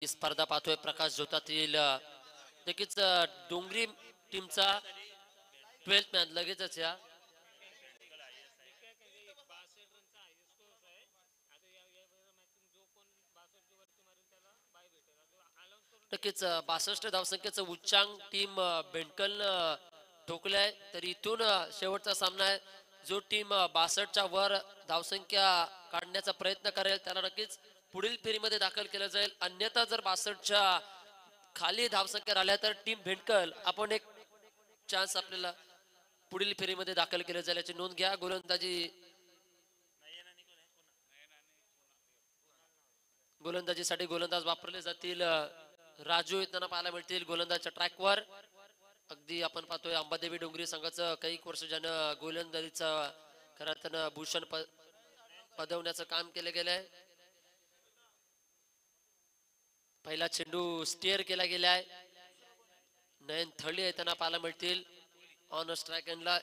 ही स्पर्धा पाहतोय प्रकाश जोतातील नक्कीच डोंगरी टीमचा 12th मॅच लगेचच या नक्कीच 62 धावसंख्येचं उच्चांक टीम बेंटकल ठोकलाय. तर इथून शेवटचा सामना आहे. जो टीम 62च्या वर धावसंख्या काढण्याचा प्रयत्न करेल त्याला नक्कीच पुढील फेरीमध्ये दाखल केलं जाईल. अन्यथा जर 62च्या खाली धावसंख्या राहिल्या तर टीम बेंटकल आपण एक चान्स आपल्याला पुढील फेरीमध्ये दाखल केलं जाईल याची नोंद घ्या. गोलंदाजीसाठी गोलंदाज वापरले जातील. राजू येताना पाहायला मिळतील गोलंदाजच्या ट्रॅकवर. अगदी आपण पाहतोय अंबादेवी डोंगरी संघाचं काही वर्ष ज्यानं गोलंदाजीचं खरं तर भूषण पदवण्याचं काम केलं गेलंय. पहिला चेंडू स्टेअर केला गेलाय. नयन थळी येताना पाहायला मिळतील ऑन स्ट्राइक एंडला.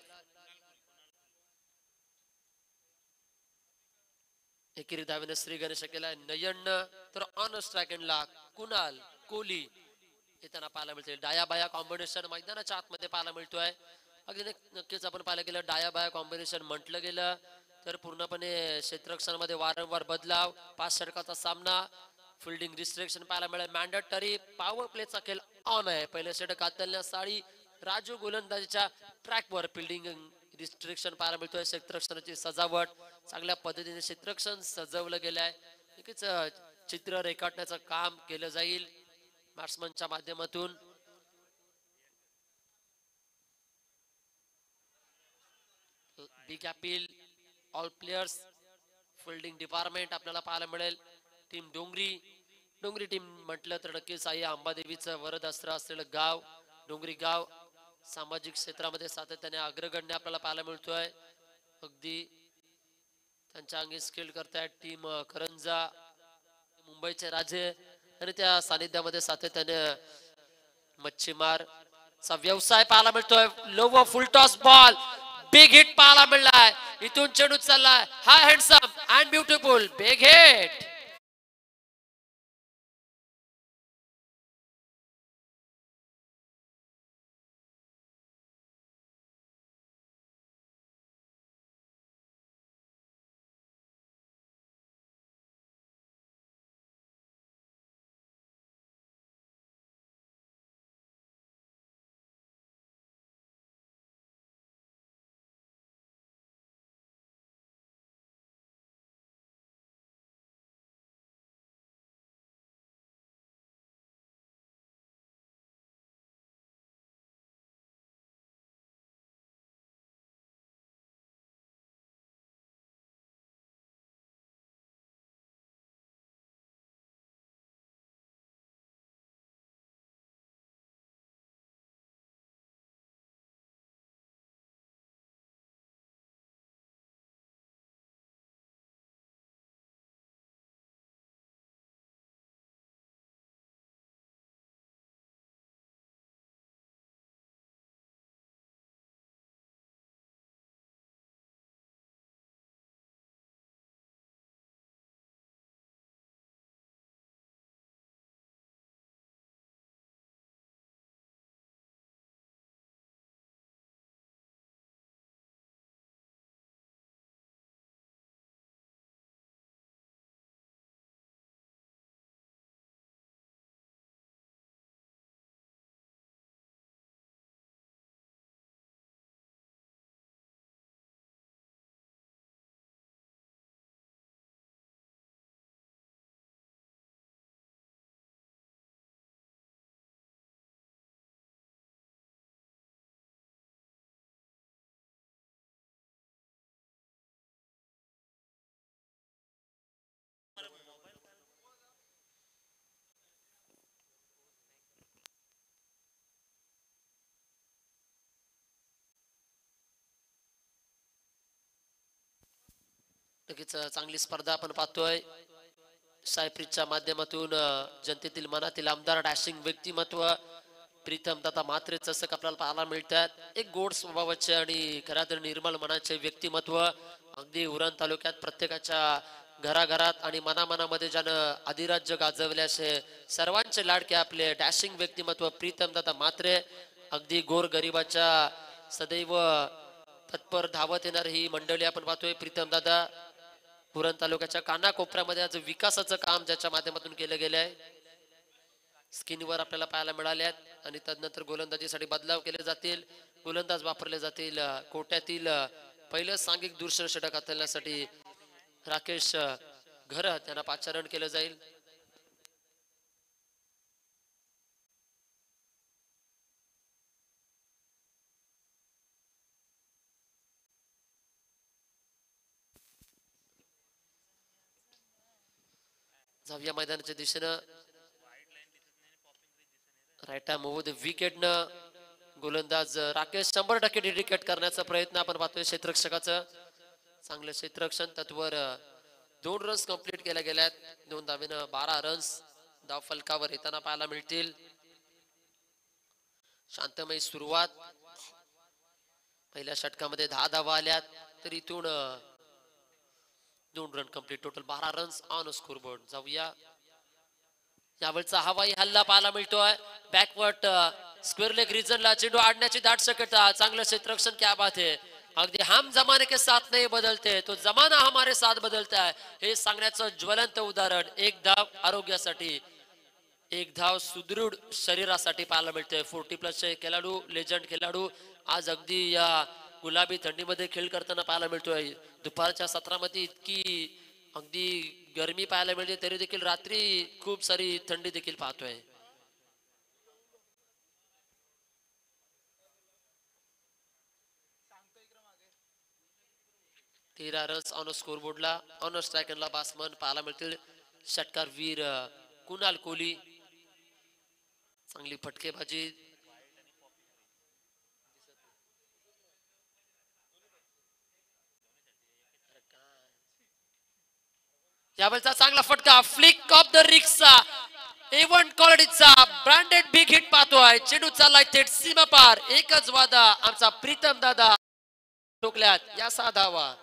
एकेरी धावेने श्री गणेश केला नयन. तर ऑन स्ट्राइक एंडला कुणाल कोहली येताना पाहायला मिळते. डाया बाया कॉम्बिनेशन मैदानाच्या आतमध्ये पाहायला मिळतोय. अगदी नक्कीच आपण पाहायला गेलं डाया बाया कॉम्बिनेशन म्हटलं गेलं तर पूर्णपणे क्षेत्ररक्षणामध्ये वारंवार बदलाव. 5 षटकाचा सामना. फिल्डिंग रिस्ट्रिक्शन पाहायला मिळेल. मॅन्डेटरी पॉवर प्लेचा खेळ ऑन आहे. पहिले षटक आतल्या साळी राजू गोलंदाजीच्या ट्रॅकवर फिल्डिंग रिस्ट्रिक्शन पाहायला मिळतोय. क्षेत्ररक्षणाची सजावट चांगल्या पद्धतीने क्षेत्ररक्षण सजवलं गेलं आहे. नक्कीच चित्र रेखाटण्याचं काम केलं जाईल बॅट्समनच्या माध्यमातून. Big appeal all players fielding department आपल्याला पाहायला मिळेल. टीम डोंगरी टीम म्हटलं तर नक्कीच आई अंबादेवीचं वरदहस्त असलेलं गाव डोंगरी गाव सामाजिक क्षेत्रामध्ये सातत्याने अग्रगण्य आपल्याला पाहायला मिळतोय. अगदी त्यांच्या अंगी स्किल करतायत टीम करंजा मुंबईचे राजे आणि त्या सानिध्यामध्ये सातत्याने मच्छीमार चा व्यवसाय पाहायला मिळतोय. लो फुल टॉस बॉल बिग हिट पाहायला मिळालाय. इथून चेंडू चाललाय हा handsome and beautiful big hit. नक्कीच चांगली स्पर्धा आपण पाहतोय. सायप्रिजच्या माध्यमातून जनतेतील मनातील आमदार डॅशिंग व्यक्तिमत्व प्रीतम तथा मात्रे चषक आपल्याला पाहायला मिळतात. एक गोड स्वभावाचे आणि खऱ्या निर्मल मनाचे व्यक्तिमत्व अगदी उरण तालुक्यात प्रत्येकाच्या घराघरात आणि मनामनामध्ये ज्यानं अधिराज्य गाजवले असे सर्वांचे लाडके आपले डॅशिंग व्यक्तिमत्व प्रीतम दादा म्हात्रे, अगदी गोर गरिबाच्या सदैव तत्पर धावत येणार ही मंडळी आपण पाहतोय. प्रीतम दादा पुरण तालुक्याच्या कानाकोपऱ्यामध्ये आज विकासाचं काम ज्याच्या माध्यमातून केलं गेलं आहे स्क्रीनवर आपल्याला पाहायला मिळाले आहेत. आणि तदनंतर गोलंदाजीसाठी बदलाव केले जातील, गोलंदाज वापरले जातील. कोट्यातील पहिलं सांघिक दूरदर्शन षटक हाताळण्यासाठी राकेश घर त्यांना पाचारण केलं जाईल. जाऊया मैदानाच्या दिशेनं. राईट हँड मूव्ह विकेटनं गोलंदाज राकेश 100% डेडिकेट करण्याचा प्रयत्न आपण पाहतोय क्षेत्ररक्षकाचं. चांगलं क्षेत्ररक्षण तत्वर 2 रन्स कंप्लीट केल्या गेल्यात. 2 धावेनं 12 रन्स धाव फलकावर येताना पाहायला मिळतील. शांतमय सुरुवात. पहिल्या षटकामध्ये 10 धावा आल्यात तर इथून 2 run complete, total 12 runs on score board. जाऊया यावेळचा हवाई हल्ला पाहायला मिळतोय. बॅकवर्ड स्क्वेअर लेग रिजनला चेंडू आडण्याची दाट शक्यता. चांगलं क्षेत्ररक्षण, क्या बात है. अगदी हम जमाने के साथ नहीं बदलते तो जमाना हमारे साथ बदलता है हे सांगण्याचं ज्वलंत उदाहरण. 1 धाव आरोग्यासाठी, 1 धाव सुदृढ शरीरासाठी पाहायला मिळते. 40+ खेळाडू, लेजंड खेळाडू आज अगदी या गुलाबी थंडीमध्ये खेळ करताना पाहायला मिळतोय. दुपारच्या सत्रामध्ये इतकी अगदी गरमी पाहायला मिळते तरी देखील रात्री खूप सारी थंडी देखील पाहतोय. 13 runs on score बोर्डला. On स्ट्रायकरला batsman पाहायला मिळतील. षटकार वीर कुणाल कोहली, चांगली फटकेबाजी. यावेळचा चांगला फटका, flick of the rickshaw, even क्वालिटीचा ब्रँडेड बिग हिट पाहतोय. चेंडू चाललाय थेट सीमा पार. एकच वादा आमचा प्रीतम दादा टोकल्यात या 6 धावा.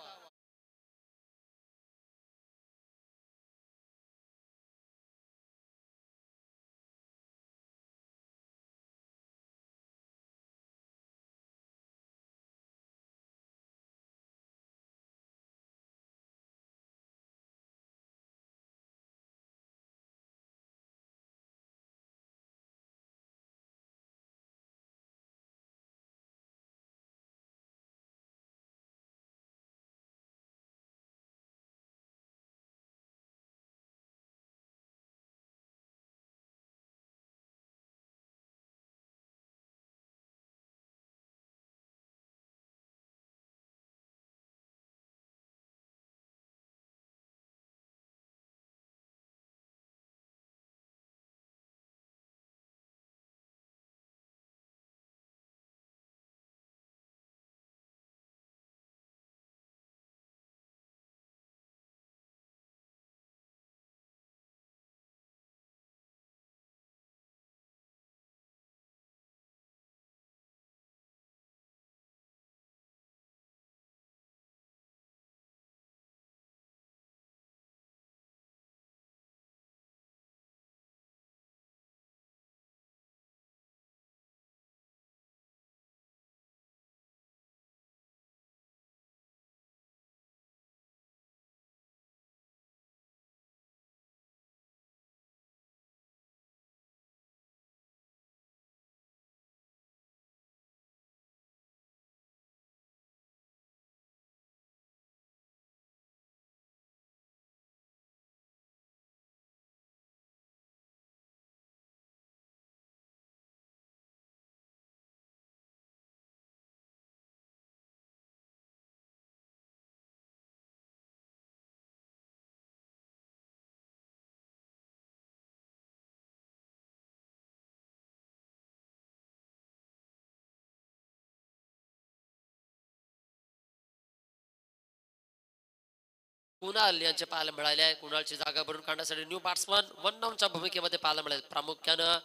कुणाल यांचे पाहायला मिळाले आहे. कुणालची जागा भरून काढण्यासाठी न्यू बॅट्समन 1 डाऊनच्या भूमिकेमध्ये पाहायला मिळेल. प्रामुख्यानं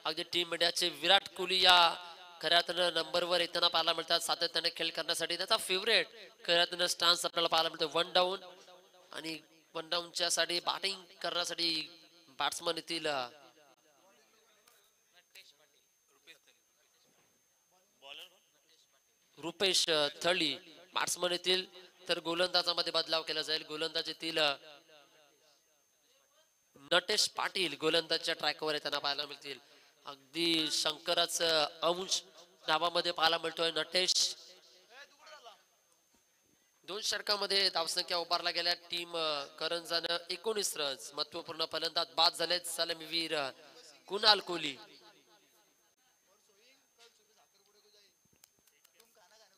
अगदी टीम इंडियाचे विराट कोहली या खऱ्या अर्थानं नंबरवर येताना पाहायला मिळतात. सातत्याने खेळ करण्यासाठी त्याचा फेवरेट खऱ्या अर्थानं स्टान्स आपल्याला पाहायला मिळतो. 1 डाऊन आणि वन डाऊनच्या साठी बॅटिंग करण्यासाठी बॅट्समन येथील रुपेश थळी बॅट्समन येथील, तर गोलंदाजामध्ये बदलाव केला जाईल. गोलंदाज येथील नटेश पाटील गोलंदाजच्या ट्रॅकवर येताना पाहायला मिळतील. अगदी शंकरच अंश नावामध्ये पाहायला मिळतोय नटेश. 2 षटकामध्ये धावसंख्या उभारला गेल्या. टीम करंजानं 19 रन्स. महत्वपूर्ण फलंदाज बाद झालेत सलामीवीर कुणाल कोहली.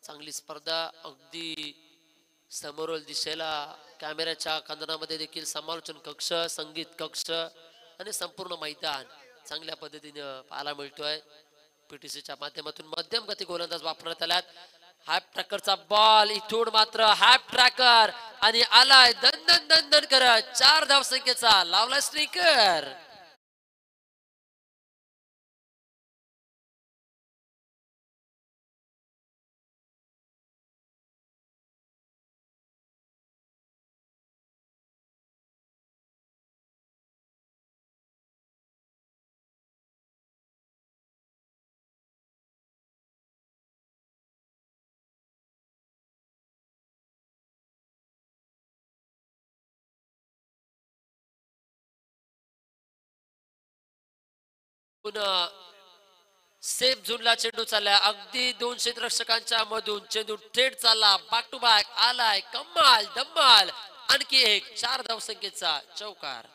चांगली स्पर्धा, अगदी समोरील दिशेला कॅमेऱ्याच्या कांदनामध्ये देखील समालोचन कक्ष, संगीत कक्ष आणि संपूर्ण मैदान चांगल्या पद्धतीने पाहायला मिळतोय. पीटीसीच्या माध्यमातून मध्यम गती गोलंदाज वापरण्यात आल्यात. हाफ ट्रॅकरचा बॉल इथून मात्र हाफ ट्रॅकर आणि आलाय दन दन दन दन करत 4 धावसंख्येचा लावला स्ट्रीकर. सेफ झोनला चेंडू चाललाय. अगदी 2 क्षेत्ररक्षकांच्या मधून चेंडू थेट चालला. बॅक टू बॅक आलाय. कमाल धम्माल. आणखी एक 4 धावसंख्येचा चौकार.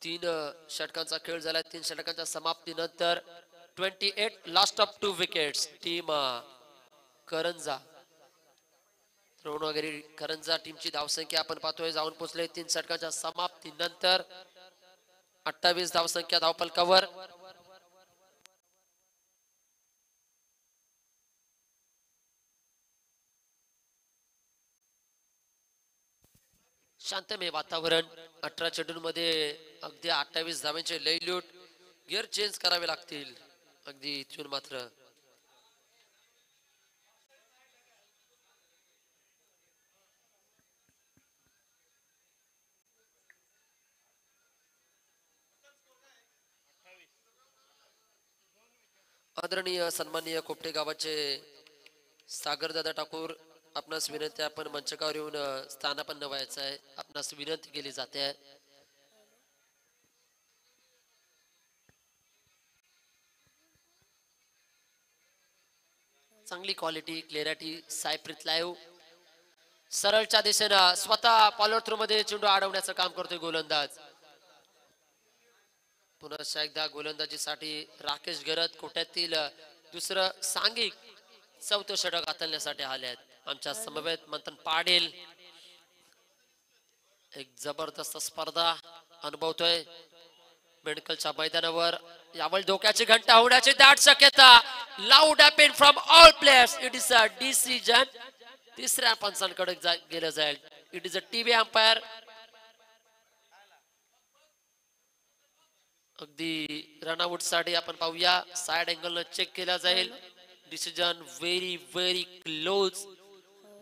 तीन षटकांचा खेळ झाला. 3 षटकांच्या समाप्तीनंतर 28 लास्ट ऑफ 2 विकेट्स. टीम करंजा वगैरे करंजा टीमची धावसंख्या आपण पाहतोय जाऊन पोहोचले 3 षटकांच्या समाप्तीनंतर 28 धावसंख्या धावफलकावर. शांतमय वातावरण. 18 चेंडूंमध्ये अगदी 28 धावांचे लयलूट. गिअर चेंज करावे लागतील अगदी इथून मात्र. आदरणीय सन्माननीय कोपटे गावाचे सागरदादा ठाकूर, आपणास विनंती, आपण मंचकावर येऊन स्थानापन्न व्हायचं आहे. आपणास विनंती केली जाते आहे. चांगली क्वालिटी, क्लिअरिटी, सायप्रित लाईव्ह सरळच्या दिशेनं स्वतः फॉलो थ्रू मध्ये चेंडू अडवण्याचं काम करतोय गोलंदाज. पुन्हा एकदा गोलंदाजीसाठी राकेश गरत कोट्यातील दुसरं सांघिक चौथं षटक हाताळण्यासाठी आले आहेत. आमच्या समवेत मंथन पाटील एक जबरदस्त स्पर्धा अनुभवतोय मेडिकलच्या मैदानावर. यावेळी धोक्याची घंटा होण्याची दाट शक्यता. Loud appeal from all players. It is a decision. तिसऱ्या पंचांकडे गेलं जाईल. It is a TV umpire. अगदी रनआउट साठी आपण पाहूया, साइड अँगल न चेक केला जाईल. Decision very very close.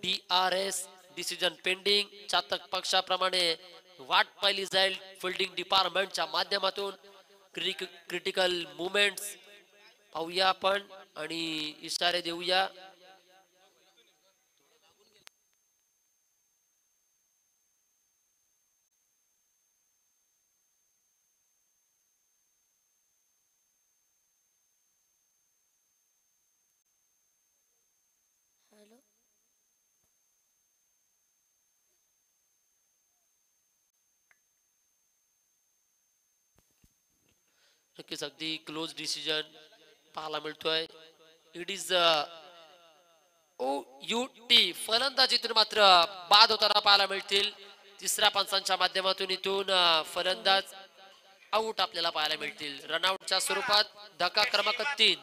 DRS decision pending. चातक पक्षाप्रमाणे वाट पाहिली जाईल फिल्डिंग डिपार्टमेंटच्या माध्यमातून. क्रिटिकल मुवमेंट्स पाहूया आपण आणि इशारे देऊया. नक्कीच अगदी क्लोज डिसिजन पाहायला मिळतोय. It is OUT. फलंदाजीतून मात्र बाद होताना पाहायला मिळतील. तिसऱ्या पंचांच्या माध्यमातून इथून फलंदाज आऊट आपल्याला पाहायला मिळतील. रनआउटच्या स्वरूपात धक्का क्रमांक 3.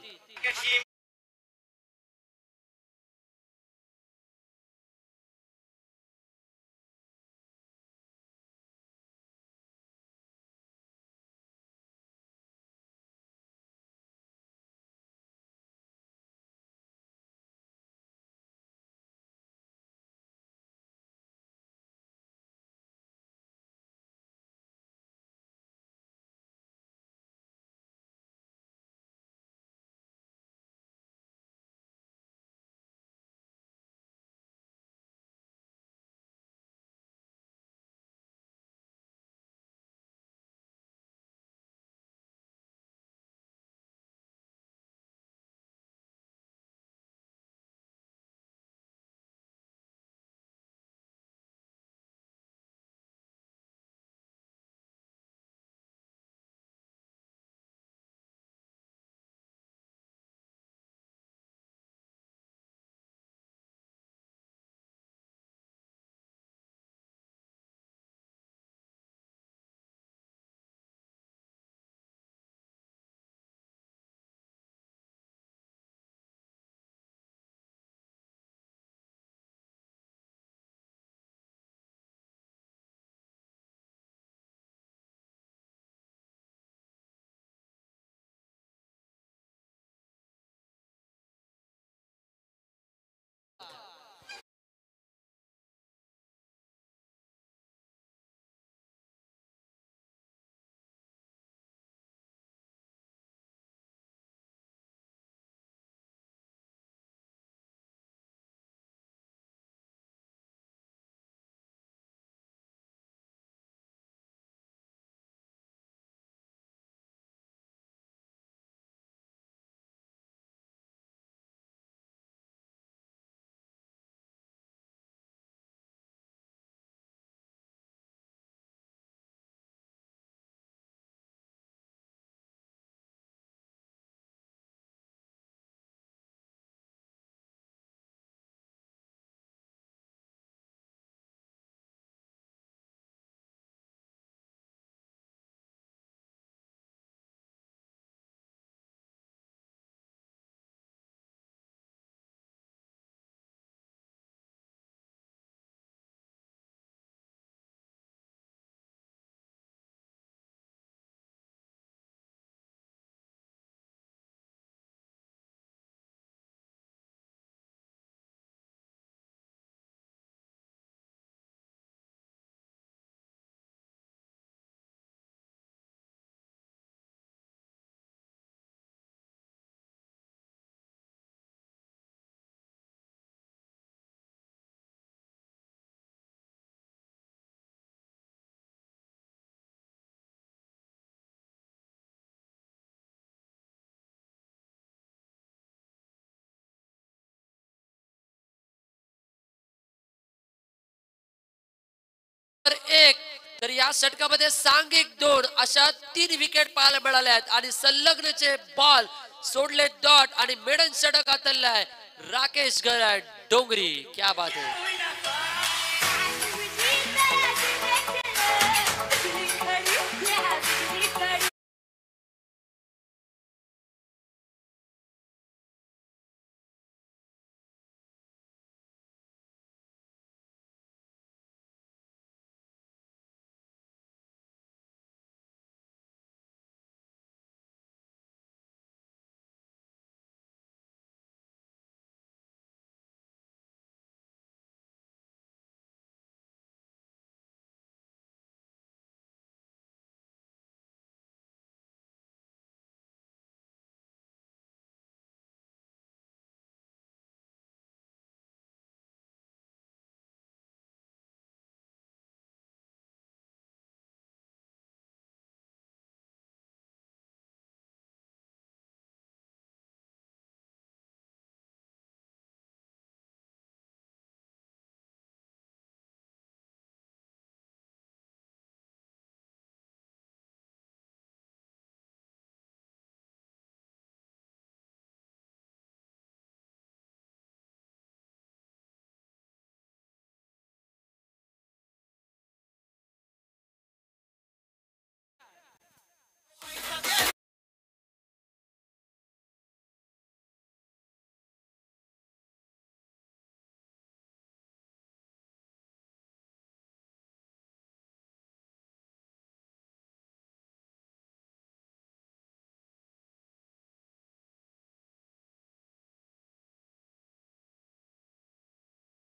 तर या षटकामध्ये सांघिक 2 अशा 3 विकेट पाहायला मिळाल्या आहेत आणि संलग्नचे बॉल सोडले डॉट आणि मेडन षटक हातळलाय राकेश गरड डोंगरी. क्या बात है.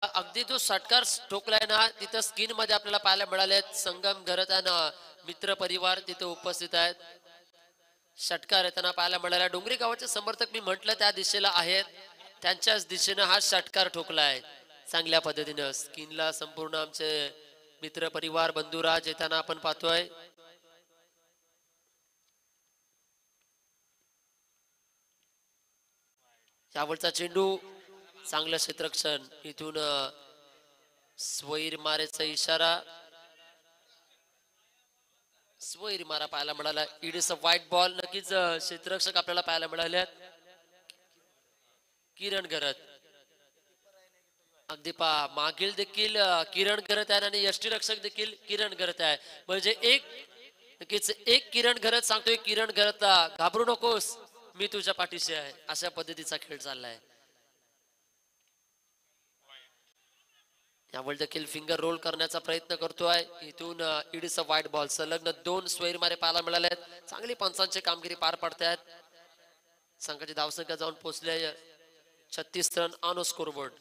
अगदी जो षटकार ठोकलाय ना तिथं स्क्रीन मध्ये आपल्याला पाहायला मिळाले संगम घरत मित्र परिवार तिथे उपस्थित आहेत. षटकार येताना पाहायला मिळाला. डोंगरी गावाचे समर्थक मी म्हटलं त्या दिशेला आहेत, त्यांच्याच दिशेनं हा षटकार ठोकलाय चांगल्या पद्धतीनं. स्क्रीनला संपूर्ण आमचे मित्र परिवार बंधुराज येताना आपण पाहतोय. यावरचा चेंडू चांगलं क्षेत्ररक्षण. इथून स्वैर मारेचा इशारा. स्वैर मारा पाहायला मिळाला. It is a white ball. नक्कीच क्षेत्ररक्षक आपल्याला पाहायला मिळाले. किरण घरत अगदी मागील देखील किरण घरत आहे आणि यष्टीरक्षक देखील किरण घरत आहे. म्हणजे नक्कीच एक किरण घरत सांगतोय किरण घरतला घाबरू नकोस, मी तुझ्या पाठीशी आहे. अशा पद्धतीचा खेळ चाललाय. यावर देखील फिंगर रोल करण्याचा प्रयत्न करतोय. इथून it is a white ball. सलग्न 2 स्वैर मारे पाहायला मिळाले आहेत. चांगली पंचांची कामगिरी पार पडतायत. संघाची धावसंख्या जाऊन पोहोचले 36 रन ऑन स्कोरबोर्ड.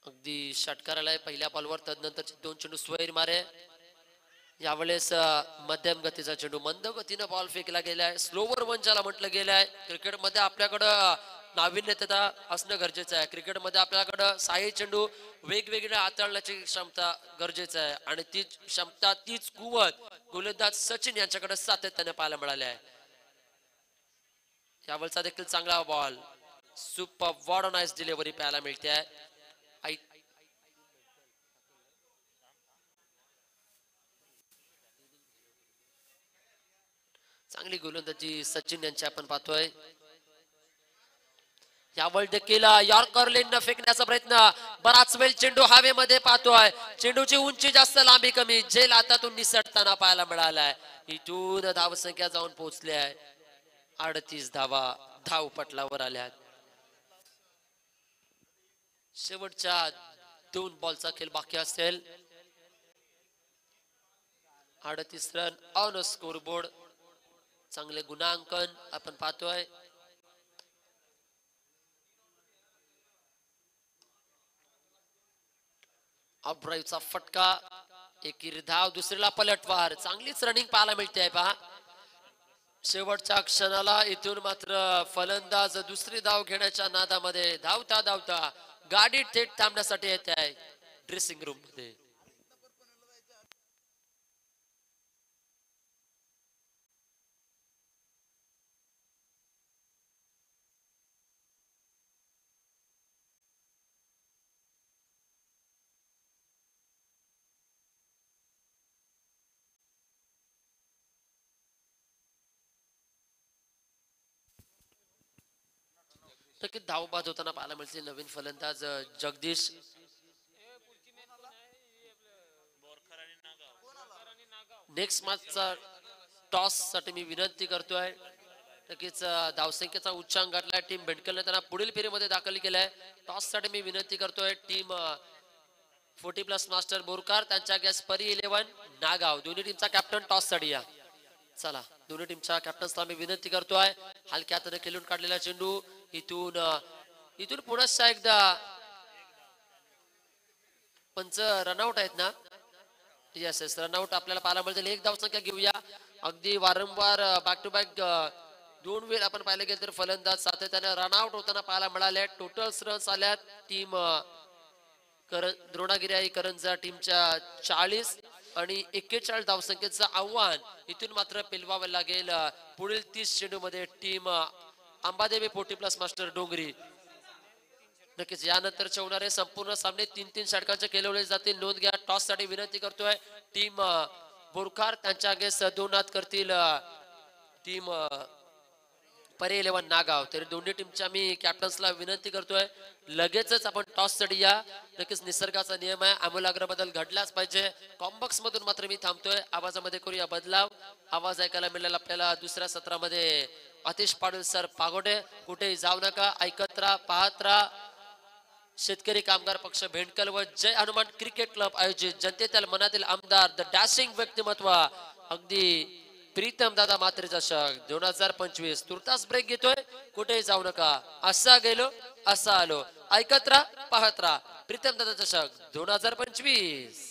अगदी षटकाराला पहिल्या बॉलवर तदनंतरचे 2 चेंडू स्वैर मारे. यावेळेस मध्यम गतीचा चेंडू मंद गतीनं बॉल फेकला गेलाय. स्लोवर वन ज्याला म्हटलं गेलंय. क्रिकेटमध्ये आपल्याकडं नाविन्यता असणं गरजेचं आहे. क्रिकेटमध्ये आपल्याकडं साही चेंडू वेगवेगळ्या हाताळण्याची क्षमता गरजेचं आहे आणि तीच क्षमता तीच कुवत गोलंदाज सचिन यांच्याकडे सातत्याने पाहायला मिळाले आहे. यावेळचा देखील चांगला बॉल. सुपर वॉड नाईस डिलिव्हरी पाहायला मिळते आहे. चांगली गोलंदाजी सचिन यांची आपण पाहतोय. यावर देखील यॉर्कर लेन फेकण्याचा प्रयत्न. बराच वेळ चेंडू हवेमध्ये पाहतोय. चेंडूची उंची जास्त लांबी कमी. झेल हातातून निसटताना पाहायला मिळालाय. इथून धावसंख्या जाऊन पोहोचली आहे 38 धावा धाव पटलावर आल्या. शेवटच्या 2 बॉलचा खेळ बाकी असेल. 38 रन ऑन स्कोरबोर्ड. चांगले गुणांकन आपण पाहतोय. ऑफड्राईव्हचा फटका. एकेरी धाव, दुसरीला पलटवार. चांगलीच रनिंग पाहायला मिळते पहा. शेवटच्या क्षणाला इथून मात्र फलंदाज दुसरी धाव घेण्याच्या नादामध्ये धावता धावता गाडी थेट थांबण्यासाठी येत आहे ड्रेसिंग रूम मध्ये. नक्कीच धावबाद होताना पाहायला मिळते नवीन फलंदाज जगदीश. नेक्स्ट मॅचचा टॉस साठी मी विनंती करतोय. नक्कीच धावसंख्येचा उच्चांक गाठलाय टीम भेंडकलने, त्यांना पुढील फेरीमध्ये दाखल केलाय. टॉस साठी मी विनंती करतोय टीम 40+ मास्टर बोरकार, त्यांच्या गॅस परी 11 नागाव, दोन्ही टीमचा कॅप्टन टॉस साठी या. चला, दोन्ही टीमच्या कॅप्टन्सला मी विनंती करतोय. हलक्या हाताने खेळून काढलेला चेंडू इथून इथून पुन्हा एकदा पंच रनआउट आहेत ना. येस येस, रनआउट आपल्याला पाहायला मिळतील. एक धावसंख्या घेऊया. अगदी वारंवार बॅक टू बॅक 2 वेळ आपण पाहिलं गेलं तर फलंदाज सातत्याने रनआउट होताना पाहायला मिळाले. टोटल रन्स आल्यात टीम द्रोणागिरी करंजा टीमच्या 40 आणि 41 धावसंख्येचं आव्हान इथून मात्र पेलवावं लागेल पुढील 30 चेंडू मध्ये टीम अंबादेवी 40+ मास्टर डोंगरी. नक्कीच यानंतरचे होणारे संपूर्ण सामने 3-3 षटकांचे खेळवले जातील. नोंद घ्या. टॉस साठी विनंती करतोय टीम बोरखार, त्यांच्या अगेन्स्ट 2 नाद करतील टीम परी 11 नागाव. तरी दोन्ही टीमच्या मी कॅप्टन्सला विनंती करतोय लगेचच आपण टॉस साठी या. नक्कीच निसर्गाचा नियम आहे, आमूलाग्र बदल घडलाच पाहिजे. कॉम्बॉक्स मधून मात्र मी थांबतोय. आवाजामध्ये करूया बदलाव. आवाज ऐकायला मिळेल आपल्याला दुसऱ्या सत्रामध्ये आतिश पाटील सर पागोडे. कुठेही जाऊ नका, ऐकत राहा, पाहत राहा. शेतकरी कामगार पक्ष भेंडकल व जय हनुमान क्रिकेट क्लब आयोजित जनतेतील मनातील आमदार द डॅशिंग व्यक्तिमत्व अगदी प्रीतम दादा मात्रे चषक 2025. तुर्तास ब्रेक घेतोय, कुठेही जाऊ नका. असा गेलो असा आलो, ऐकत राहा, पाहत राहा. प्रीतम दादा चषक 2025.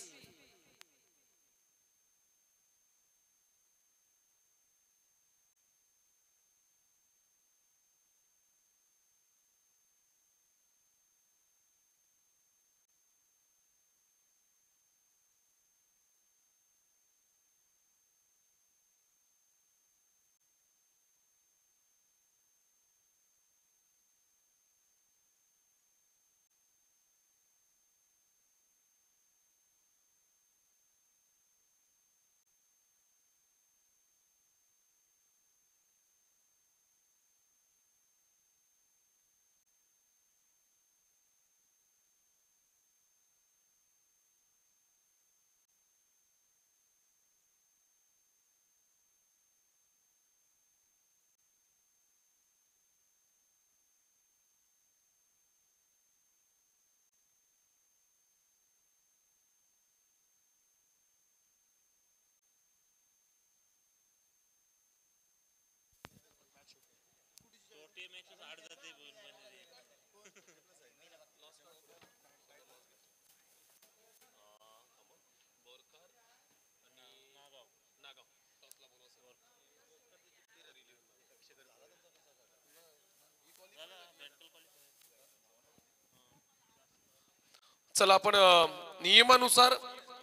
चला आपण नियमानुसार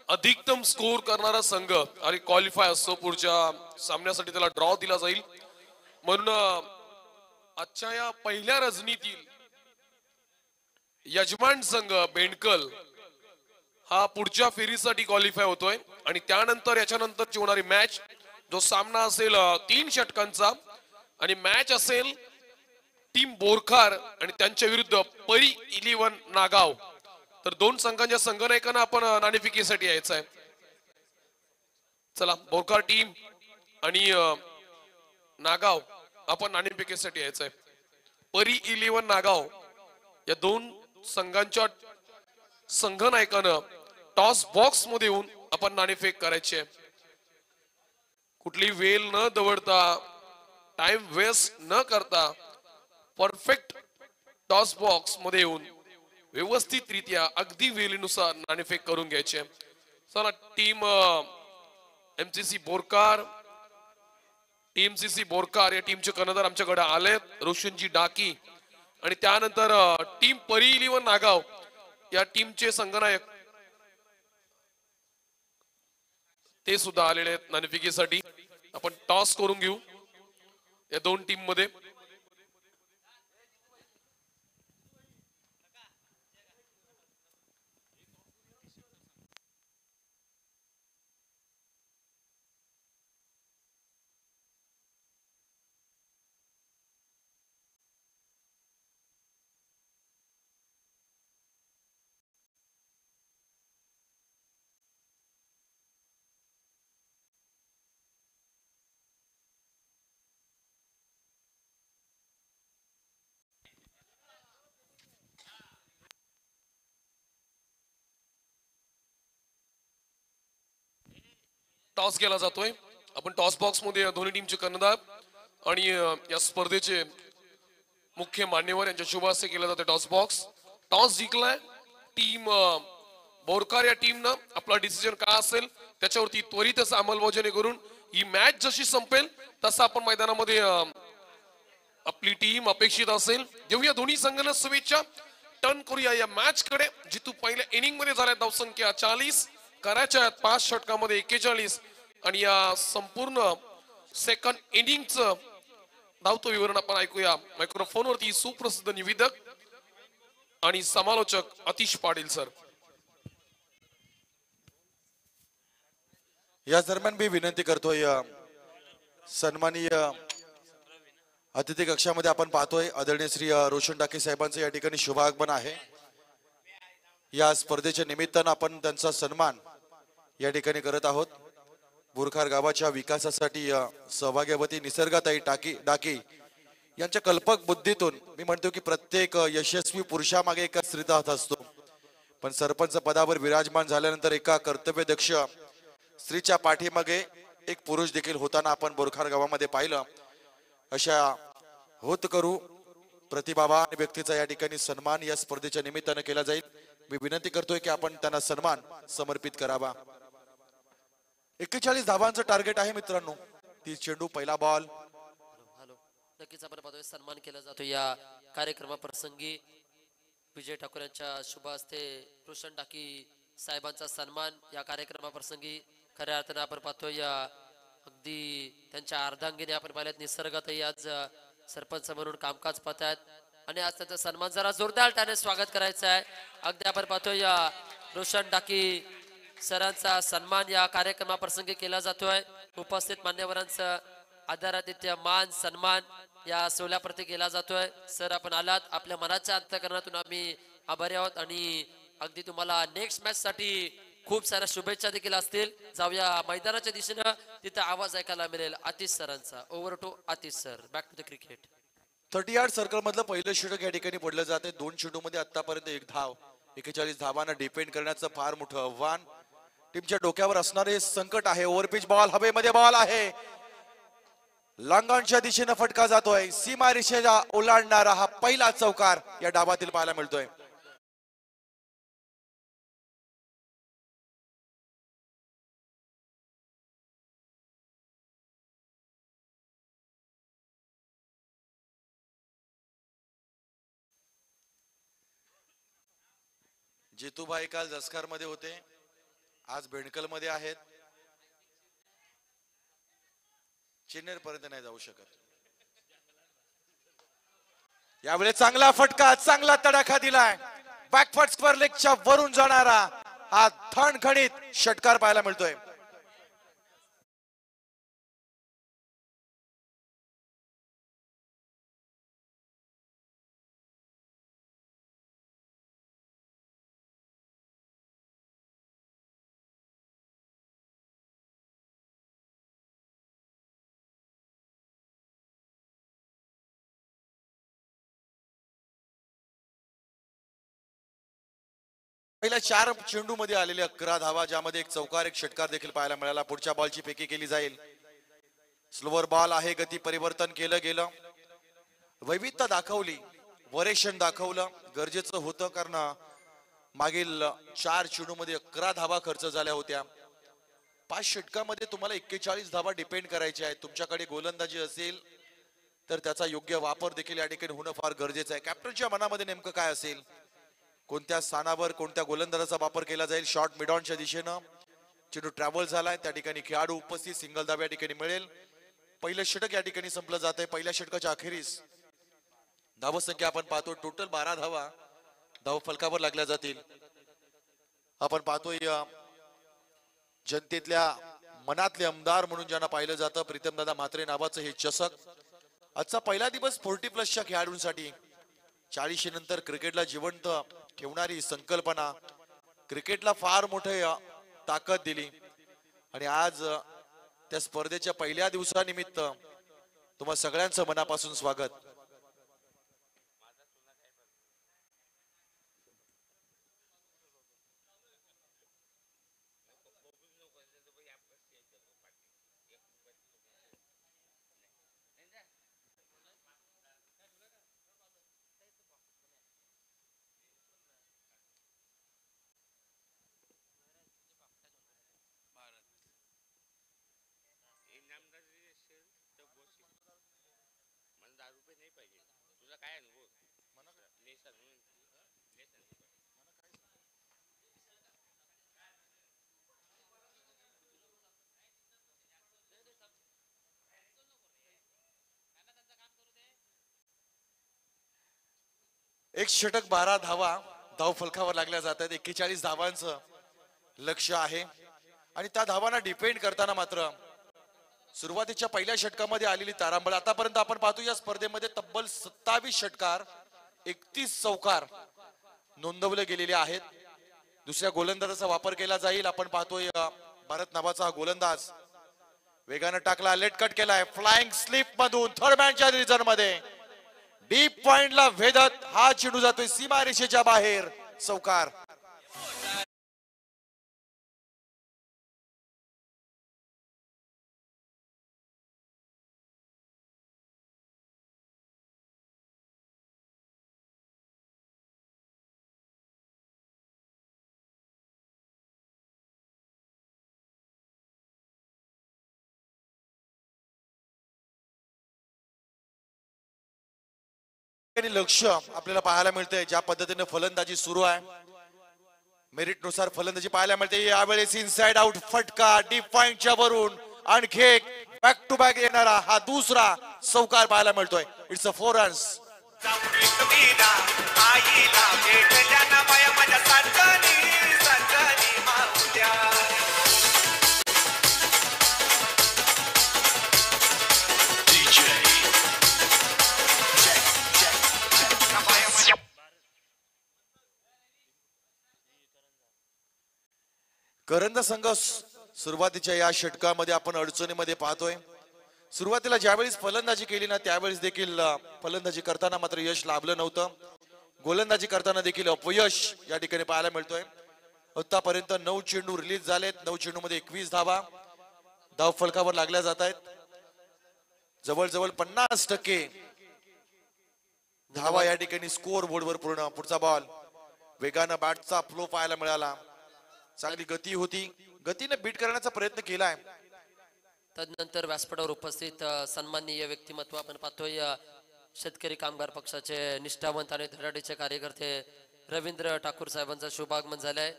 अधिकतम स्कोर करणारा संघ आणि क्वालिफाय असतो पुढच्या सामन्यासाठी, त्याला ड्रॉ दिला जाईल. म्हणून आजच्या या पहिल्या रजनीतील यजमान संघ बेंडकल हा पुढच्या फेरीसाठी क्वालिफाय होतोय. आणि त्यानंतर याच्यानंतरची होणारी मॅच, जो सामना असेल 3 षटकांचा आणि मॅच असेल टीम बोरखार आणि त्यांच्या विरुद्ध परी 11 नागाव. तर 2 संघांच्या संघनायकांना आपण नाणेफेकीसाठी यायचं आहे. चला, बोरखार टीम आणि नागाव आपण नाणेफेकीसाठी यायचं आहे. परी 11 नागाव या 2 संघांच्या संघनायकानं टॉस बॉक्स मध्ये येऊन आपण नाणेफेक करायची आहे. कुठली वेळ न दवडता, टाइम वेस्ट न करता परफेक्ट टॉस बॉक्स मध्ये येऊन व्यवस्थितरित्या अगदी वेळेनुसार नाणेफेक करून घ्यायचे. चला, टीम एमसीसी बोरकार, टीमसीसी बोरकार या टीमचे कर्णधार आमच्याकडे आलेत, रोशनजी डाकी. आणि त्यानंतर टीम परी 11 नागाव या टीमचे संघनायक ते सुद्धा आलेले आहेत नाणेफेकीसाठी. आपण टॉस करून घेऊ या 2 टीम मध्ये. टॉस केला जातोय. आपण टॉस बॉक्स मध्ये दोन्ही टीमचे कर्णधार आणि या स्पर्धेचे मुख्य मान्यवर यांच्या शुभ हस्ते केला जातो टॉस बॉक्स. टॉस जिंकलाय टीम बोरकार या टीमनं. आपला डिसिजन काय असेल त्याच्यावरती त्वरित असं अंमलबजावणी करून ही मॅच जशी संपेल तसं आपण मैदानामध्ये आपली टीम अपेक्षित असेल. देऊया दोन्ही संघांना शुभेच्छा. टर्न करूया या मॅच कडे. जितू पहिल्या इनिंग मध्ये झाल्या धावसंख्या 40, करायच्या 5 षटकामध्ये 41 आणि या संपूर्ण सेकंड इनिंगचं धावतो विवरण आपण ऐकूया मायक्रोफोन वरती सुप्रसिद्ध निवेदक आणि समालोचक अतिश पाटील सर. या दरम्यान मी विनंती करतोय सन्माननीय अतिथी कक्षामध्ये आपण पाहतोय आदरणीय श्री रोशन डाके साहेबांचं या ठिकाणी शुभ आगमन आहे. या स्पर्धेच्या निमित्तानं आपण त्यांचा सन्मान या ठिकाणी करत आहोत. बोरखार गावाच्या विकासासाठी सहभाग्यवती निसर्गाताई डाके यांच्या कल्पक बुद्धीतून मी म्हणतो की प्रत्येक यशस्वी पुरुषामागे एका स्त्रीचा हात असतो. पण सरपंच पदावर विराजमान झाल्यानंतर एका कर्तव्यदक्ष स्त्रीच्या पाठीमागे एक पुरुष देखील होताना आपण बोरखार गावामध्ये पाहिलं. अशा होत करू प्रतिभावान व्यक्तीचा या ठिकाणी सन्मान या स्पर्धेच्या निमित्तानं केला जाईल. मी विनंती करतोय की आपण त्यांना सन्मान समर्पित करावा. 41 धावांचं टार्गेट आहे मित्रांनो. 30 चेंडू पहिला बॉल. हॅलो, नक्कीच आपण पाहतोय सन्मान केला जातो या कार्यक्रमाप्रसंगी. विजय ठाकूर यांच्या शुभ हस्ते रोशन डाकी साहेबांचा सन्मान या कार्यक्रमाप्रसंगी. खऱ्या अर्थानं आपण पाहतोय या अगदी त्यांच्या अर्धांगिनी आपण पाहिल्यात निसर्गातही आज सरपंच म्हणून कामकाज पाहतायत आणि आज त्यांचा सन्मान जरा जोरदार त्याने स्वागत करायचं आहे. अगदी आपण पाहतोय या रोशन डाकी सरांचा सन्मान या कार्यक्रमाप्रसंगी केला जातोय. उपस्थित मान्यवरांचं आदरातिथ्य मान सन्मान या सोहळ्याप्रती केला जातोय. सर आपण आलात, आपल्या मनाच्या अंतःकरणातून आम्ही आभारी आहोत आणि अगदी तुम्हाला नेक्स्ट मॅच साठी खूप साऱ्या शुभेच्छा देखील असतील. जाऊया मैदानाच्या दिशेनं, तिथे आवाज ऐकायला मिळेल आतिश सरांचा. Over to Atish sir, back to the cricket. 38 circle मधलं पहिलं षटक या ठिकाणी पडलं जाते. 2 चेंडू मध्ये आतापर्यंत 1 धाव. 41 धावांना डिपेंड करण्याचं फार मोठं आव्हान टीमच्या डोक्यावर असणारे संकट आहे. ओव्हरपिच बॉल, हवेमध्ये बॉल आहे. लांगणच्या दिशेनं फटका जातोय. सीमा रेषेला ओलांडणारा हा पहिला चौकार या डावातील पाहायला मिळतोय. जितूभाई काल जसकार मध्ये होते, आज बेंडकल मध्ये आहेत. चेन्नई पर्यंत नाही जाऊ शकत. यावेळी चांगला फटका, चांगला तडाखा दिलाय. बॅकफट स्क्वेअर लेगच्या वरून जाणारा हा थणखणीत षटकार पाहायला मिळतोय. पहिल्या 4 चेंडू मध्ये आलेल्या 11 धावा, ज्यामध्ये एक चौकार एक षटकार देखील पाहायला मिळाला. पुढच्या बॉलची फेकी केली जाईल. स्लोवर बॉल आहे. गती परिवर्तन केलं गेलं. वैविधता दाखवली, वरेशन दाखवलं. गरजेचं होतं कारण मागील 4 चेंडू मध्ये 11 धावा खर्च झाल्या होत्या. 5 षटकामध्ये तुम्हाला 41 धावा डिपेंड करायच्या आहेत. तुमच्याकडे गोलंदाजी असेल तर त्याचा योग्य वापर देखील या ठिकाणी होणं फार गरजेचं आहे. कॅप्टनच्या मनामध्ये नेमकं काय असेल, कोणत्या स्थानावर कोणत्या गोलंदाजाचा वापर केला जाईल. शॉर्ट मिड ऑनच्या दिशेनं चेंडू ट्रॅव्हल झालाय. त्या ठिकाणी खेळाडू उपस्थित, सिंगल धाव या ठिकाणी मिळेल. पहिलं षटक या ठिकाणी संपलं जात आहे. पहिल्या षटकाच्या अखेरीस धावसंख्या आपण पाहतो टोटल 12 धावा धाव फलकावर लागल्या जातील. आपण पाहतोय जनतेतल्या मनातले आमदार म्हणून ज्यांना पाहिलं जातं, प्रीतमदादा म्हात्रे नावाचं हे चषक. आजचा पहिला दिवस 40+ खेळाडूंसाठी. 40 नंतर क्रिकेटला जिवंत ठेवणारी संकल्पना, क्रिकेटला फार मोठे ताकद दिली आणि आज त्या स्पर्धेच्या पहिल्या दिवसानिमित्त तुम्हा सगळ्यांचं मनापासून स्वागत. एक षटक 12 धावा धाव फलकावर लागल्या जात आहेत. 41 धावांचं लक्ष आहे आणि त्या धावांना डिपेंड करताना मात्र सुरुवातीच्या पहिल्या षटकामध्ये आलेली तारांबळ. आतापर्यंत आपण पाहतो या स्पर्धेमध्ये तब्बल 27 षटकार 31 चौकार नोंदवले गेलेले आहेत. दुसऱ्या गोलंदाजाचा वापर केला जाईल. आपण पाहतोय भारत नावाचा हा गोलंदाज वेगानं टाकला, लेट कट केलाय फ्लाइंग स्लिप मधून थर्ड मॅनच्या रिझन मध्ये डीप पॉइंटला भेदत हा चेंडू जातोय सीमा रेषेच्या बाहेर. चौकार. लक्ष आपल्याला पाहायला मिळतंय ज्या पद्धतीने फलंदाजी सुरू आहे. मेरिट नुसार फलंदाजी पाहायला मिळते. यावेळेस इनसाइड आउट फटका डीप पॉइंटच्या वरून आणखी एक बॅक टू बॅक येणारा हा दुसरा चौकार पाहायला मिळतोय. It's a 4 runs. करंज संघ सुरुवातीच्या या षटकामध्ये आपण अडचणीमध्ये पाहतोय. सुरुवातीला ज्यावेळेस फलंदाजी केली ना त्यावेळेस देखील फलंदाजी करताना मात्र यश लाभलं नव्हतं. गोलंदाजी करताना देखील अपयश या ठिकाणी पाहायला मिळतोय. आतापर्यंत 9 चेंडू रिलीज झालेत. 9 चेंडू मध्ये 21 धावा धाव फलकावर लागल्या जात आहेत. जवळजवळ 50% धावा या ठिकाणी स्कोअर बोर्डवर पूर्ण. पुढचा बॉल वेगानं बॅटचा फ्लो पाहायला मिळाला. चांगली गती होती. गतीने बीट करण्याचा प्रयत्न केलाय. तदनंतर व्यासपीठावर उपस्थित सन्माननीय व्यक्तिमत्व आपण पाहतोय शेतकरी कामगार पक्षाचे निष्ठावंत आणि धडाडीचे कार्यकर्ते रवींद्र ठाकूर साहेबांचं शुभागमन झालंय.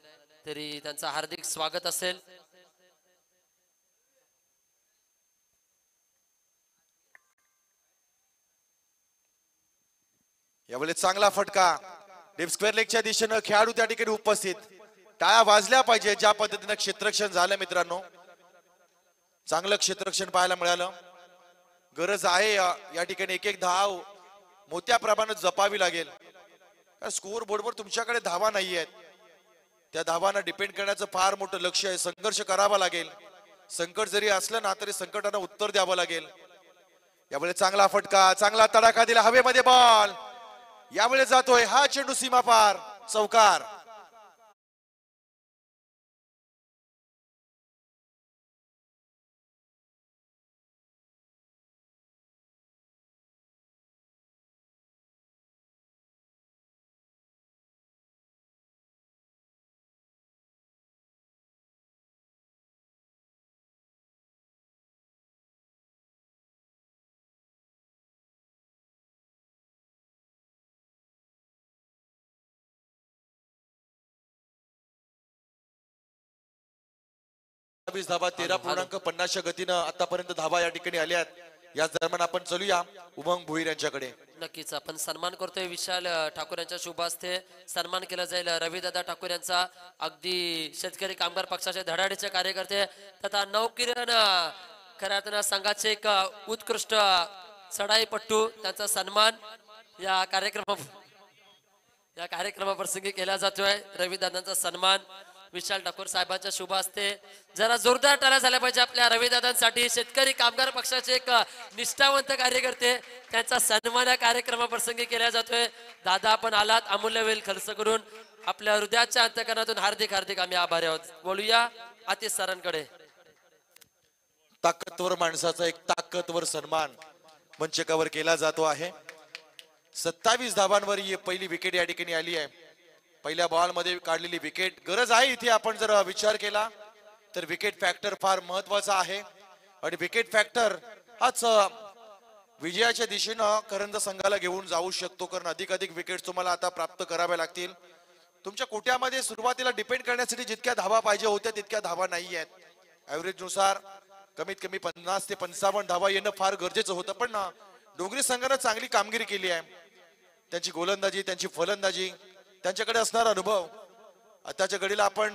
तरी त्यांचं हार्दिक स्वागत असेल. यावेळी चांगला फटका डीप स्क्वेअर लेगच्या दिशेनं खेळाडू त्या ठिकाणी उपस्थित. टाळ्या वाजल्या पाहिजे. ज्या पद्धतीने क्षेत्ररक्षण झालं मित्रांनो, चांगलं क्षेत्ररक्षण पाहायला मिळालं. गरज आहे या ठिकाणी एक धाव मोठ्या प्रमाणात जपावी लागेल. स्कोअर बोर्डवर तुमच्याकडे धावा नाही आहेत. त्या धावांना डिपेंड करण्याचं फार मोठं लक्ष आहे. संघर्ष करावा लागेल. संकट जरी असलं ना तरी संकटांना उत्तर द्यावं लागेल. यावेळी चांगला फटका, चांगला तडाखा दिला हवेमध्ये. बॉल यावेळी जातोय हा चेंडू सीमा पार. चौकार. धावा 13.50 गतीनं आतापर्यंत धावा या ठिकाणी आल्यात. या दरम्यान आपण चलूया उमंग भोईर यांच्याकडे. नक्कीच आपण सन्मान करतोय. विशाल ठाकूर यांच्या शुभ हस्ते सन्मान केला जाईल रविदादा ठाकूर यांचा. अगदी शेतकरी कामगार पक्षाचे धडाडीचे कार्यकर्ते तथा नवकिरण खऱ्या अर्थानं संघाचे एक उत्कृष्ट चढाईपट्टू त्यांचा सन्मान या कार्यक्रमाप्रसंगी केला जातोय. रविदादांचा सन्मान विशाल ठाकूर साहेबांच्या शुभ हस्ते. जरा जोरदार टाळ्या झाल्या पाहिजे आपल्या रविदादांसाठी. शेतकरी कामगार पक्षाचे एक निष्ठावंत कार्यकर्ते त्यांचा सन्मान या कार्यक्रमाप्रसंगी केला जातोय. दादा आपण आलात अमूल्य वेळ खर्च करून. आपल्या हृदयाच्या अंतकरणातून हार्दिक हार्दिक आम्ही आभारी आहोत. बोलूया आतिश सरांकडे. ताकदवर माणसाचा एक ताकदवर सन्मान मंचकावर केला जातो आहे. 27 धावांवर ही पहिली विकेट या ठिकाणी आली आहे. पहिल्या बॉल मध्ये काढलेली विकेट गरज आहे इथे. आपण जर विचार केला तर विकेट फॅक्टर फार महत्वाचा आहे आणि विकेट फॅक्टर हाच विजयाच्या दिशेनं करंज संघाला घेऊन जाऊ शकतो, कारण अधिकाधिक विकेट तुम्हाला आता प्राप्त कराव्या लागतील. तुमच्या कोट्यामध्ये सुरुवातीला डिपेंड करण्यासाठी जितक्या धावा पाहिजे होत्या तितक्या धावा नाही आहेत. ऍव्हरेज नुसार कमीत कमी 50 ते 55 धावा येणं फार गरजेचं होतं, पण डोंगरी संघानं चांगली कामगिरी केली आहे. त्यांची गोलंदाजी, त्यांची फलंदाजी, त्यांच्याकडे असणारा अनुभव. आताच्या घडीला आपण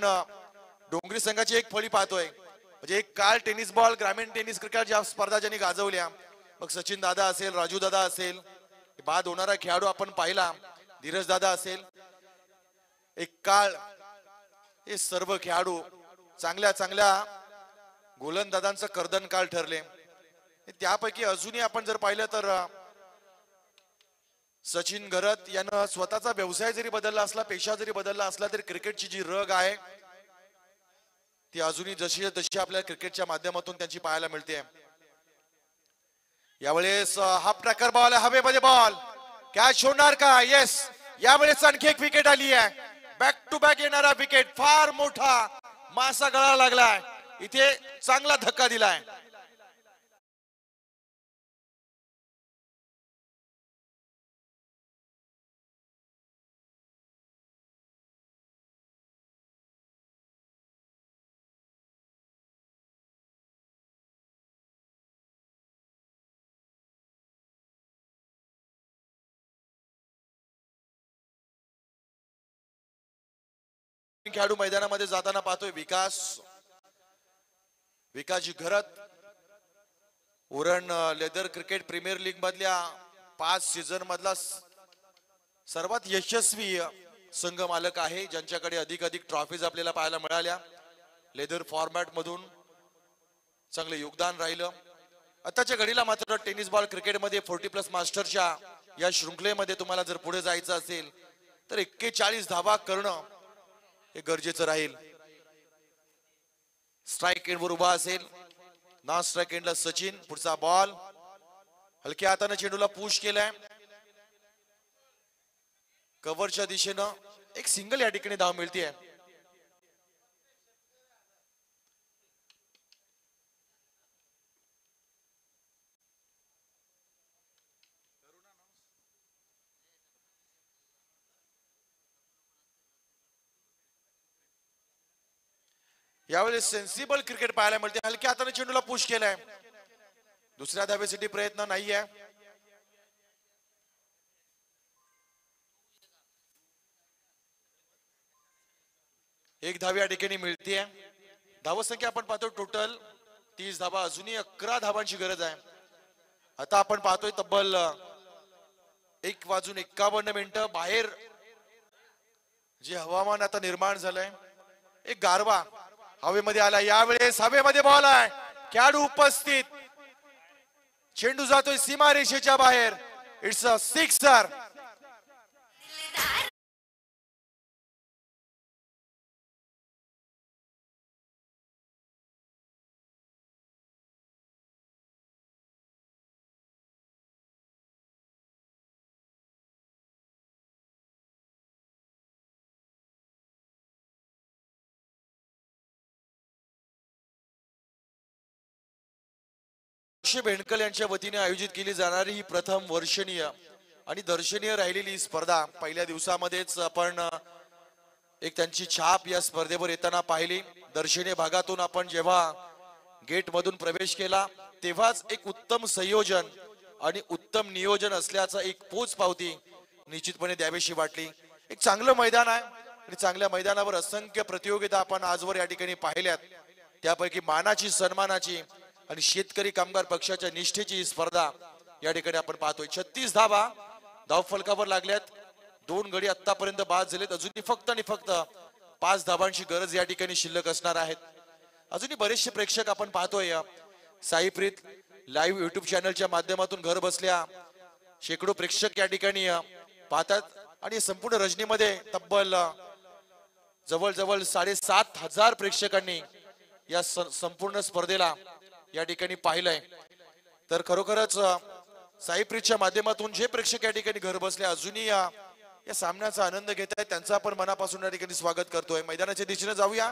डोंगरी संघाची एक फळी पाहतोय, म्हणजे एक काल टेनिस बॉल ग्रामीण टेनिस क्रिकेट ज्या स्पर्धा ज्यांनी गाजवल्या, मग सचिन दादा असेल, राजू दादा असेल, बाद होणारा खेळाडू आपण पाहिला धीरज दादा असेल, एक काळ हे सर्व खेळाडू चांगल्या चांगल्या गोलंदाजांचं कर्दन काळ ठरले. त्यापैकी अजूनही आपण जर पाहिलं तर सचिन घरत यानं स्वतःचा व्यवसाय जरी बदलला असला, पेशा जरी बदलला असला, तरी क्रिकेटची जी रग आहे ती अजूनही जशी तशी आपल्या क्रिकेटच्या माध्यमातून त्यांची पाहायला मिळते. यावेळेस हा प्रकार बॉल, हवेमध्ये बॉल, कॅच होणार का? येस, यावेळेस आणखी एक विकेट आली आहे. बॅक टू बॅक येणारा विकेट, फार मोठा मासा गळा लागलाय, इथे चांगला धक्का दिलाय. खेळाडू मैदानामध्ये जाताना पाहतोय विकासजी घरत, Uran leather cricket premier league मधल्या 5 सीझन मधला सर्वात यशस्वी संघ मालक आहे, ज्यांच्याकडे अधिक ट्रॉफीज आपल्याला पाहायला मिळाल्या. लेदर फॉर्मॅट मधून चांगलं योगदान राहिलं. आताच्या घडीला मात्र टेनिस बॉल क्रिकेटमध्ये 40+ मास्टरच्या या शृंखलेमध्ये तुम्हाला जर पुढे जायचं असेल तर 41 धावा करणं हे गरजेचं राहील. स्ट्राईक एंडवर उभा असेल, नॉन स्ट्राईक एंडला सचिन. पुढचा बॉल हलक्या हाताने चेंडूला पुश केलाय. कव्हरच्या दिशेनं एक सिंगल या ठिकाणी धाव मिळते. यावेळेस सेन्सिबल क्रिकेट पाहायला मिळते. हलक्या हाताने चेंडूला पुश केलाय. दुसऱ्या धावेसाठी प्रयत्न नाहीये. एक धाव या ठिकाणी मिळते. धावसंख्या आपण पाहतो टोटल 30 धावा, अजूनही 11 धावांची गरज आहे. आता आपण पाहतोय तब्बल 1:51 बाहेर जे हवामान आता निर्माण झालंय, एक गारवा हवेमध्ये आला. यावेळेस हवेमध्ये बॉल आहे, खेळाडू उपस्थित, चेंडू जातोय सीमा रेषेच्या बाहेर. It's a sixer. भेंडकल यांच्या वतीने आयोजित केली जाणारी ही प्रथम वर्षणीय आणि दर्शनीय राहिलेली स्पर्धा. पहिल्या दिवसामध्येच आपण एक त्यांची छाप या स्पर्धेवर येताना पाहिली. दर्शनीय भागातून आपण जेव्हा गेट मधून प्रवेश केला तेव्हाच एक उत्तम संयोजन आणि उत्तम नियोजन असल्याचा एक पोच पावती निश्चितपणे द्यावीशी वाटली. एक चांगलं मैदान आहे आणि चांगल्या मैदानावर असंख्य प्रतियोगिता आपण आजवर या ठिकाणी पाहिल्यात. त्यापैकी मानाची, सन्मानाची आणि शेतकरी कामगार पक्षाच्या निष्ठेची स्पर्धा या ठिकाणी आपण पाहतोय. 36 धावा धावफलकावर लागल्यात. 2 गडी आतापर्यंत बाद झालेत. अजूनही फक्त आणि फक्त 5 धावांची गरज या ठिकाणी शिल्लक असणार आहेत. अजूनही बरेचसे प्रेक्षक आपण पाहतोय साईप्रीत लाईव्ह युट्यूब चॅनलच्या माध्यमातून घर बसल्या शेकडो प्रेक्षक या ठिकाणी पाहतात आणि संपूर्ण रजनीमध्ये तब्बल जवळजवळ 7,500 प्रेक्षकांनी या संपूर्ण स्पर्धेला या ठिकाणी पाहिलंय. तर खरोखरच साईप्रीतच्या माध्यमातून जे प्रेक्षक या ठिकाणी घर बसले अजूनही या सामन्याचा आनंद घेत आहेत त्यांचं आपण मनापासून या ठिकाणी स्वागत करतोय. मैदानाच्या दिशेने जाऊया.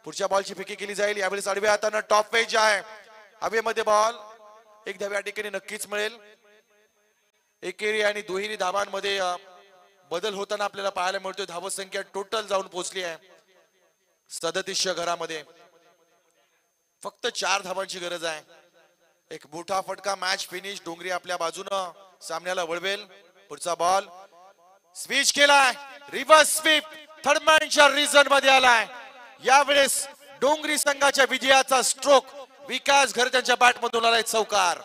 पुढच्या बॉलची फेकी केली जाईल. यावेळेस आडव्या हाताने टॉप पेज आहे, हवेमध्ये बॉल. एक धाव या ठिकाणी नक्कीच मिळेल. एकेरी आणि दुहेरी धावांमध्ये बदल होताना आपल्याला पाहायला मिळतोय. धावत संख्या टोटल जाऊन पोहोचली आहे 37 घरामध्ये. फक्त 4 धावांची गरज आहे. एक मोठा फटका, मॅच फिनिश. डोंगरी आपल्या बाजूनं सामन्याला वळवेल. पुढचा बॉल स्विच केलाय, रिव्हर्स स्वीप थर्ड मॅनच्या रिझन मध्ये आलाय. यावेळेस डोंगरी संघाच्या विजयाचा स्ट्रोक विकास घर त्यांच्या बॅट मधून आलाय. चौकार.